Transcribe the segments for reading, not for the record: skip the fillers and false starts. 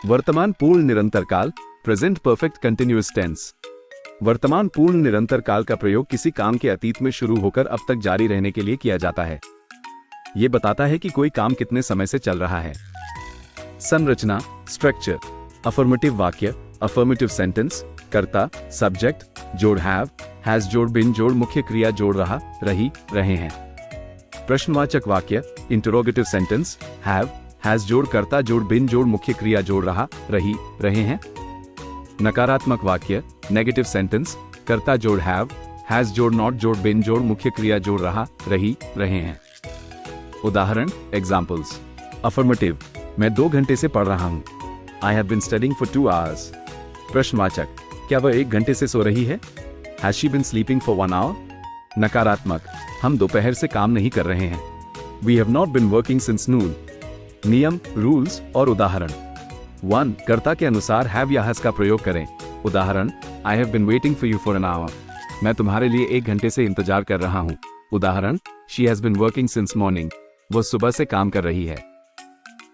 वर्तमान पूर्ण निरंतर काल, प्रेजेंट परफेक्ट कंटिन्यूअस टेंस। वर्तमान पूर्ण निरंतर काल का प्रयोग किसी काम के अतीत में शुरू होकर अब तक जारी रहने के लिए किया जाता है। यह बताता है कि कोई काम कितने समय से चल रहा है। संरचना, स्ट्रक्चर। अफर्मेटिव वाक्य, अफर्मेटिव सेंटेंस, कर्ता, सब्जेक्ट, जोड़ हैज जोड़ बिन जोड़ मुख्य क्रिया जोड़ रहा, रही, रहे हैं। प्रश्नवाचक वाक्य, इंटरोगेटिव सेंटेंस, हैज जोड़ कर्ता जोड़ बिन जोड़ मुख्य क्रिया जोड़ रहा, रही, रहे हैं। नकारात्मक वाक्य, नेगेटिव सेंटेंस, कर्ता जोड़ हैज जोड़ नॉट जोड़ बिन जोड़ मुख्य क्रिया जोड़ रहा, रही, रहे हैं। उदाहरण, एग्जाम्पल्स। अफर्मेटिव, मैं 2 घंटे से पढ़ रहा हूं। I have been studying for 2 hours। प्रश्नवाचक, क्या वह 1 घंटे से सो रही है? Has she been sleeping for 1 hour? नकारात्मक, हम दोपहर से काम नहीं कर रहे हैं। We have not been working since noon. नियम, रूल्स और उदाहरण। 1. कर्ता के अनुसार हैव या हैज का प्रयोग करें। उदाहरण, I have been waiting for you for an hour. मैं तुम्हारे लिए 1 घंटे से इंतजार कर रहा हूँ। उदाहरण, she has been working since morning. वो सुबह से काम कर रही है।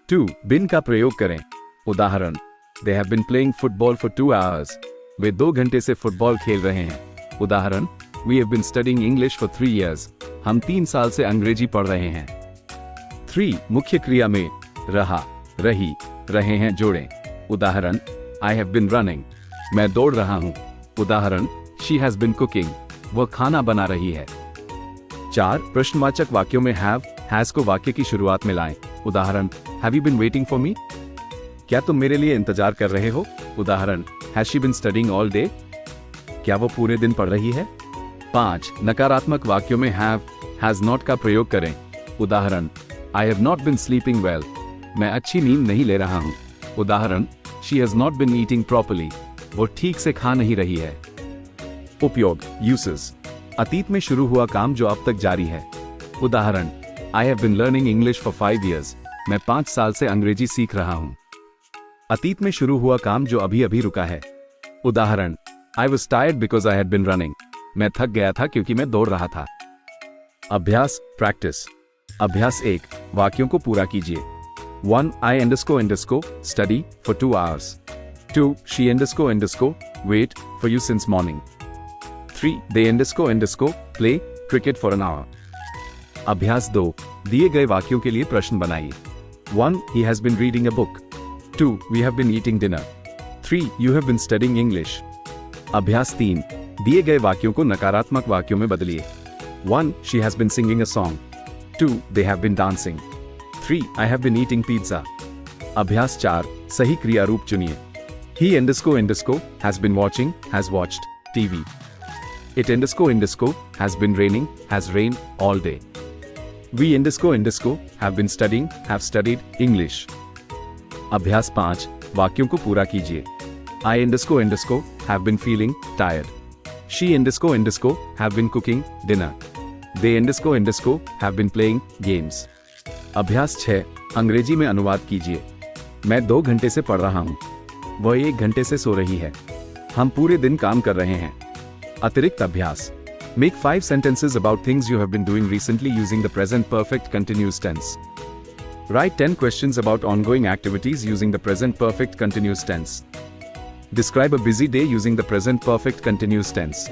2. बिन का प्रयोग करें। उदाहरण, they have been playing football for 2 hours। वे 2 घंटे से फुटबॉल खेल रहे हैं। उदाहरण, we have been studying English for 3 years। हम 3 साल से अंग्रेजी पढ़ रहे हैं। 3. मुख्य क्रिया में रहा, रही, रहे हैं जोड़ें। उदाहरण, आई हैव बिन रनिंग। मैं दौड़ रहा हूं। उदाहरण, शी हैज बिन कुकिंग। वह खाना बना रही है। 4. प्रश्नवाचक वाक्यों में हैज को वाक्य की शुरुआत में लाएं। उदाहरण, have you been waiting for me? क्या तुम मेरे लिए इंतजार कर रहे हो? उदाहरण, has she been studying all day? क्या वो पूरे दिन पढ़ रही है? 5. नकारात्मक वाक्यों में हैज नॉट का प्रयोग करें। उदाहरण, I have not bin sleeping well. मैं अच्छी नींद नहीं ले रहा हूं। उदाहरण, she has not been eating properly. वो ठीक से खा नहीं रही है। उपयोग, यूसेस। अतीत में शुरू हुआ काम जो अब तक जारी है। उदाहरण, I have been learning English for 5 years। मैं 5 साल से अंग्रेजी सीख रहा हूं। अतीत में शुरू हुआ काम जो अभी अभी रुका है। उदाहरण, I was tired because I had been running. मैं थक गया था क्योंकि मैं दौड़ रहा था। अभ्यास, प्रैक्टिस। अभ्यास 1, वाक्यों को पूरा कीजिए। 1. I _ study for 2 hours. 2. She _ wait for you since morning. 3. They _ play cricket for an hour. अभ्यास 2, दिए गए वाक्यों के लिए प्रश्न बनाइए। 1. He has been reading a book. 2. We have been eating dinner. 3. You have been studying English. अभ्यास 3, दिए गए वाक्यों को नकारात्मक वाक्यों में बदलिए। 1. She has been singing a song. 2. They have been dancing. 3. I have been eating pizza. अभ्यास 4, सही क्रिया रूप चुनिए। He _ has been watching, has watched TV. It _ has been raining, has rained all day. We _ have been studying, have studied English. अभ्यास 5, वाक्यों को पूरा कीजिए। I _ have been feeling tired. She _ have been cooking dinner. They _ have been playing games. अभ्यास 6, अंग्रेजी में अनुवाद कीजिए। मैं 2 घंटे से पढ़ रहा हूँ। वह 1 घंटे से सो रही है। हम पूरे दिन काम कर रहे हैं। अतिरिक्त अभ्यास। Make 5 sentences about things you have been doing recently using the present perfect continuous tense. Write 10 questions about ongoing activities using the present perfect continuous tense. Describe a busy day using the present perfect continuous tense.